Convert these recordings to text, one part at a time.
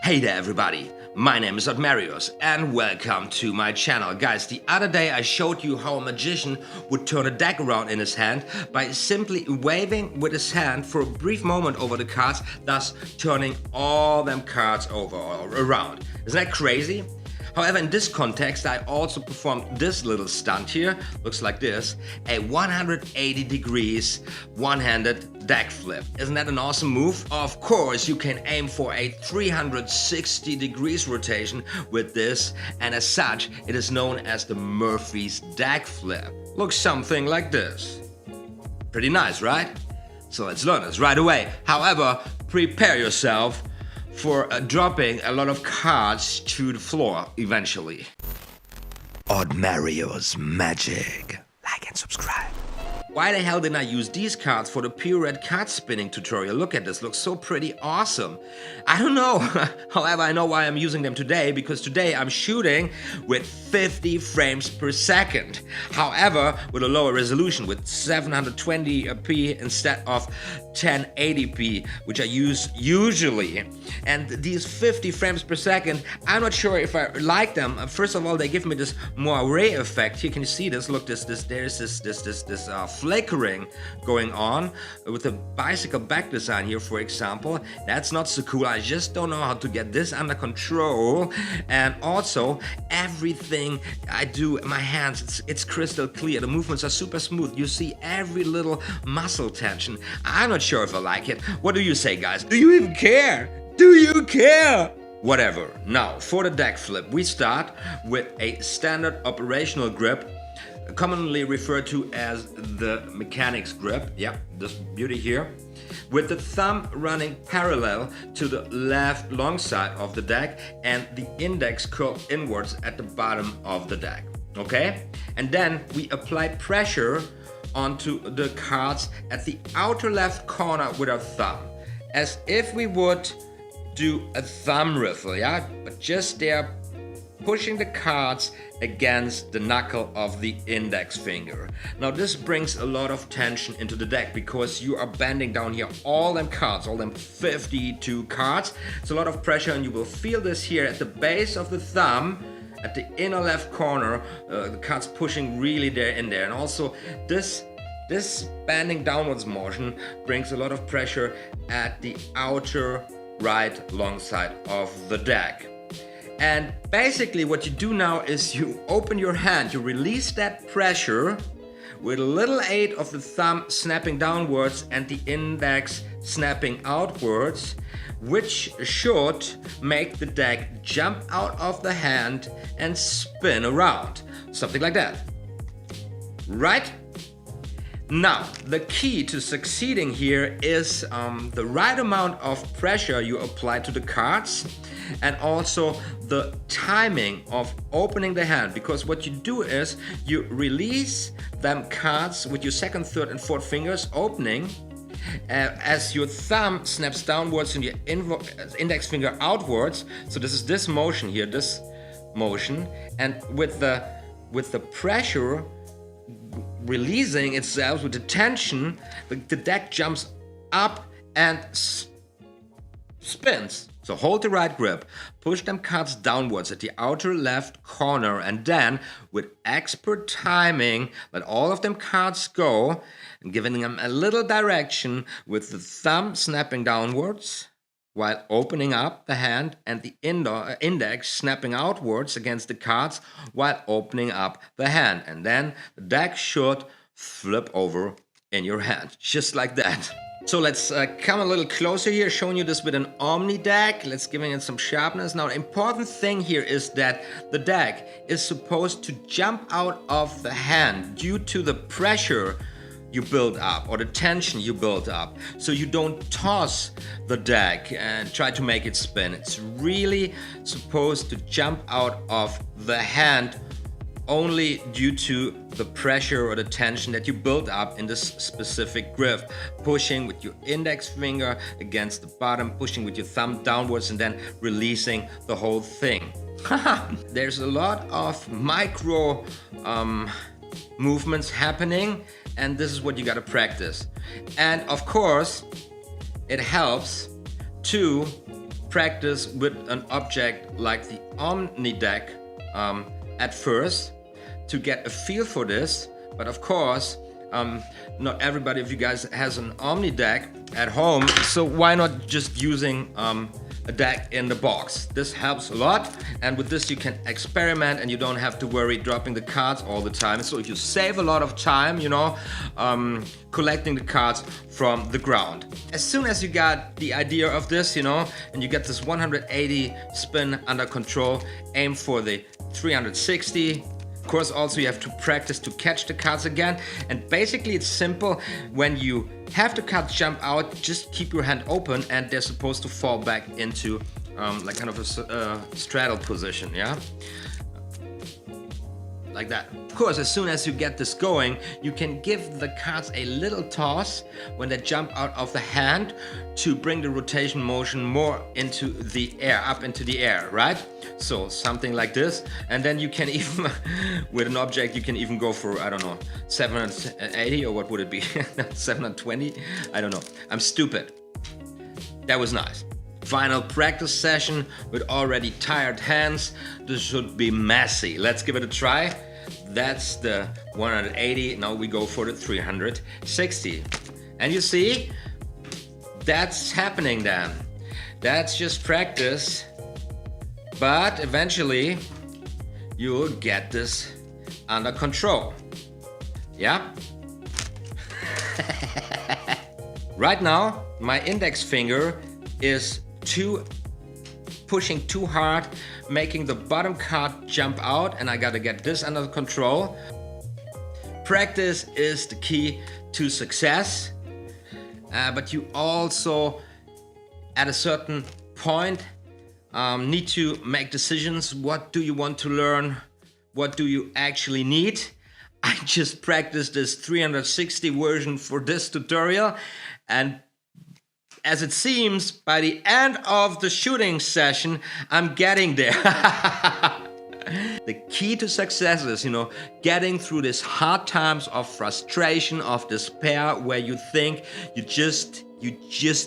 Hey there everybody, my name is OTHMARIUS and welcome to my channel. Guys, the other day I showed you how a magician would turn a deck around in his hand by simply waving with his hand for a brief moment over the cards, thus turning all them cards over or around. Isn't that crazy? However, in this context, I also performed this little stunt here, looks like this, a 180 degrees one-handed deck flip. Isn't that an awesome move? Of course, you can aim for a 360 degrees rotation with this, and as such, it is known as the Murphy's deck flip. Looks something like this. Pretty nice, right? So let's learn this right away. However, prepare yourself for dropping a lot of cards to the floor eventually. OTHMARIUS Magic. Like and subscribe. Why the hell didn't I use these cards for the pure red card spinning tutorial? Look at this, looks so pretty awesome. I don't know. However, I know why I'm using them today, because today I'm shooting with 50 frames per second. However, with a lower resolution, with 720p instead of 1080p, which I use usually. And these 50 frames per second, I'm not sure if I like them. First of all, they give me this moire effect. Here, can you see this? Look, there's this flickering going on with the bicycle back design here, for example. That's not so cool. I just don't know how to get this under control. And also, everything I do in my hands, it's crystal clear. The movements are super smooth. You see every little muscle tension. I'm not sure if I like it. What do you say, guys? Do you even care? Do you care? Whatever. Now, for the deck flip, we start with a standard operational grip, commonly referred to as the mechanic's grip. Yeah, this beauty here. With the thumb running parallel to the left long side of the deck and the index curled inwards at the bottom of the deck. Okay? And then we apply pressure onto the cards at the outer left corner with our thumb, as if we would do a thumb riffle, yeah? But just there, pushing the cards against the knuckle of the index finger. Now this brings a lot of tension into the deck because you are bending down here all them cards, all them 52 cards. It's a lot of pressure, and you will feel this here at the base of the thumb, at the inner left corner, the cards pushing really in there. And also this bending downwards motion brings a lot of pressure at the outer right long side of the deck. And basically what you do now is you open your hand, you release that pressure with a little aid of the thumb snapping downwards and the index snapping outwards, which should make the deck jump out of the hand and spin around. Something like that. Right? Now, the key to succeeding here is the right amount of pressure you apply to the cards, and also the timing of opening the hand, because what you do is you release them cards with your second, third and fourth fingers opening as your thumb snaps downwards and your index finger outwards. So this is this motion here, this motion, and with the pressure releasing itself with the tension, the deck jumps up and spins. So hold the right grip, push them cards downwards at the outer left corner, and then with expert timing let all of them cards go, and giving them a little direction with the thumb snapping downwards while opening up the hand, and the index snapping outwards against the cards while opening up the hand. And then the deck should flip over in your hand, just like that. So let's come a little closer here, showing you this with an Omni deck. Let's give it some sharpness. Now, the important thing here is that the deck is supposed to jump out of the hand due to the pressure you build up or the tension you build up. So you don't toss the deck and try to make it spin. It's really supposed to jump out of the hand only due to the pressure or the tension that you build up in this specific grip. Pushing with your index finger against the bottom, pushing with your thumb downwards, and then releasing the whole thing. There's a lot of micro movements happening, and this is what you gotta practice. And of course, it helps to practice with an object like the Omni deck at first to get a feel for this. But of course, not everybody of you guys has an Omni deck at home, so why not just using a deck in the box? This helps a lot, and with this you can experiment and you don't have to worry dropping the cards all the time. So you save a lot of time, you know, collecting the cards from the ground. As soon as you got the idea of this, you know, and you get this 180 spin under control, aim for the 360. Of course, also you have to practice to catch the cards again, and basically it's simple. When you have the cards jump out, just keep your hand open and they're supposed to fall back into like kind of a straddle position, yeah? Like that. Of course, as soon as you get this going, you can give the cards a little toss when they jump out of the hand to bring the rotation motion more into the air, up into the air, right? So something like this, and then you can even, with an object, you can even go for, I don't know, 780, or what would it be? 720? I don't know. I'm stupid. That was nice. Final practice session with already tired hands. This should be messy. Let's give it a try. That's the 180. Now we go for the 360. And you see, that's happening then. That's just practice. But eventually, you'll get this under control. Yeah? Right now, my index finger is pushing too hard, making the bottom card jump out, and I gotta get this under control. Practice is the key to success, but you also, at a certain point, need to make decisions. What do you want to learn? What do you actually need? I just practiced this 360 version for this tutorial, and as it seems, by the end of the shooting session, I'm getting there. The key to success is, you know, getting through these hard times of frustration, of despair, where you think you just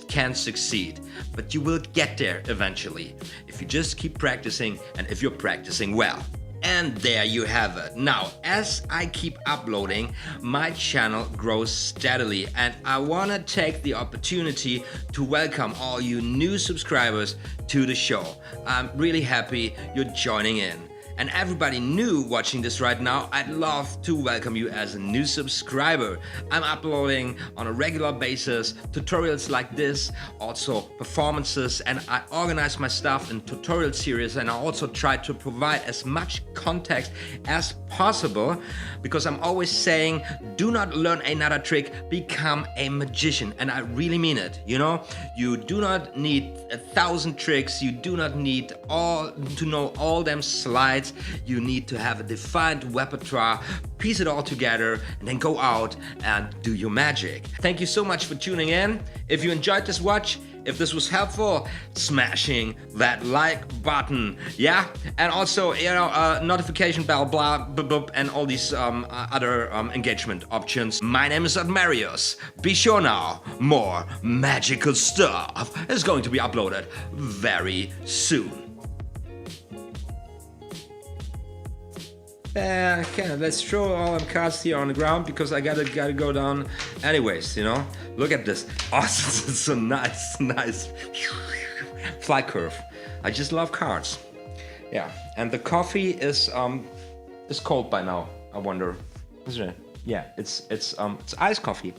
can't succeed. But you will get there eventually, if you just keep practicing and if you're practicing well. And there you have it. Now, as I keep uploading, my channel grows steadily, and I want to take the opportunity to welcome all you new subscribers to the show. I'm really happy you're joining in. And everybody new watching this right now, I'd love to welcome you as a new subscriber. I'm uploading on a regular basis tutorials like this, also performances, and I organize my stuff in tutorial series, and I also try to provide as much context as possible, because I'm always saying, do not learn another trick, become a magician. And I really mean it, you know? You do not need 1,000 tricks, you do not need to know all them slides. You need to have a defined repertoire, piece it all together, and then go out and do your magic. Thank you so much for tuning in. If you enjoyed this watch, if this was helpful, smashing that like button, yeah? And also, you know, notification bell, blah, blah, blah, and all these other engagement options. My name is OTHMARIUS. Be sure now, more magical stuff is going to be uploaded very soon. Okay, let's throw all them cards here on the ground, because I gotta go down anyways, you know? Look at this. Awesome, it's a nice fly curve. I just love cards. Yeah, and the coffee is cold by now, I wonder. Isn't it? Yeah, it's iced coffee.